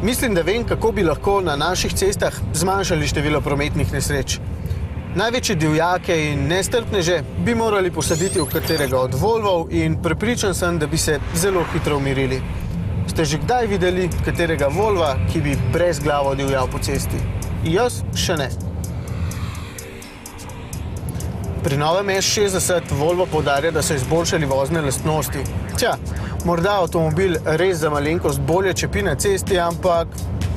Mislim, da vem, kako bi lahko na naših cestah zmanjšali število prometnih nesreč. Največje divjake in nestrpneže bi morali posaditi v katerega od Volvov in prepričan sem, da bi se zelo hitro umirili. Ste že kdaj videli katerega Volva, ki bi brezglavo divjal po cesti? Jaz še ne. Pri novem S60 Volvo poudarja, da so izboljšali vozne lastnosti. Morda avtomobil res za malenkost bolje čepi na cesti, ampak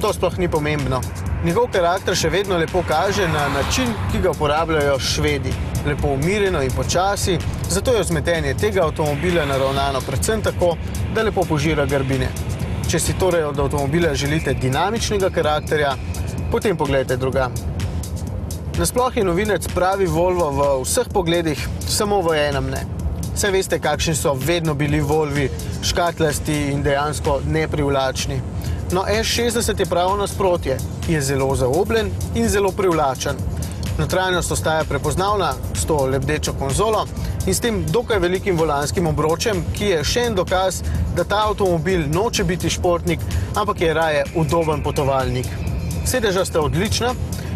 to sploh ni pomembno. Njegov karakter še vedno lepo kaže na način, ki ga uporabljajo Švedi. Lepo umirjeno in počasi, zato je vzmetenje tega avtomobila naravnano predvsem tako, da lepo požira grbine. Če si torej od avtomobila želite dinamičnega karakterja, potem pogledajte drugam. Nasploh je novinec pravi Volvo v vseh pogledih, samo v enem ne. Saj veste, kakšni so vedno bili Volvi, škatlasti in dejansko neprivlačni. No, S60 je pravo nasprotje, je zelo zaobljen in zelo privlačen. Notranjost ostaja prepoznavna s to lebdečo konzolo in s tem dokaj velikim volanskim obročem, ki je še en dokaz, da ta avtomobil noče biti športnik, ampak je raje udoben potovalnik. Sedeža sta odlična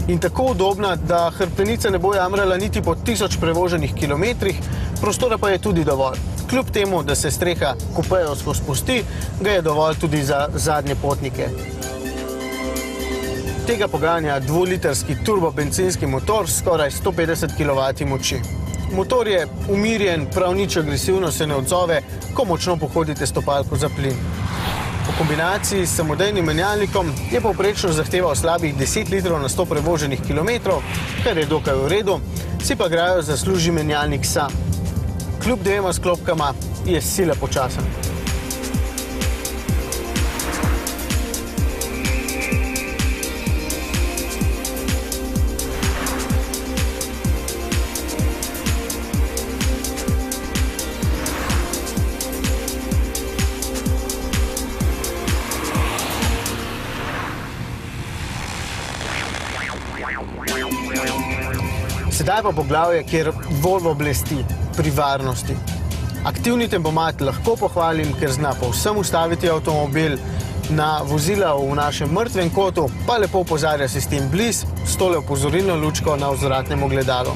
in tako udobna, da hrbtenica ne bo jamrala niti po 1000 prevoženih kilometrih, prostora pa je tudi dovolj. Kljub temu, da se streha kupejevsko spusti, ga je dovolj tudi za zadnje potnike. Tega poganja 2-litrski turbobencinski motor s skoraj 150 kW moči. Motor je umirjen, prav nič agresivno se ne odzove, ko močno pohodite stopalko za plin. V kombinaciji s samodejnim menjalnikom je povprečno zahteval slabih 10 litrov na 100 prevoženih kilometrov, kar je dokaj v redu, si pa grajo zasluži menjalnik sam. Kljub dvema sklopkama je sila počasen. Sedaj pa poglavje, kjer Volvo blesti pri varnosti. Aktivni tempomat lahko pohvalim, ker zna povsem ustaviti avtomobil, na vozila v našem mrtvem kotu pa lepo opozarja sistem bliz s tole opozorilno lučko na vzvratnem ogledalu.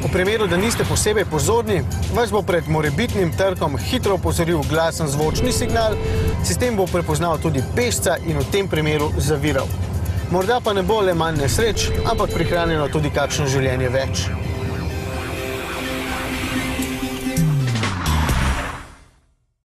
V primeru, da niste posebej pozorni, vas bo pred morebitnim trkom hitro opozoril glasen zvočni signal, sistem bo prepoznal tudi pešca in v tem primeru zaviral. Morda pa ne bo le manj nesreč, ampak prihranjeno tudi kakšno življenje več.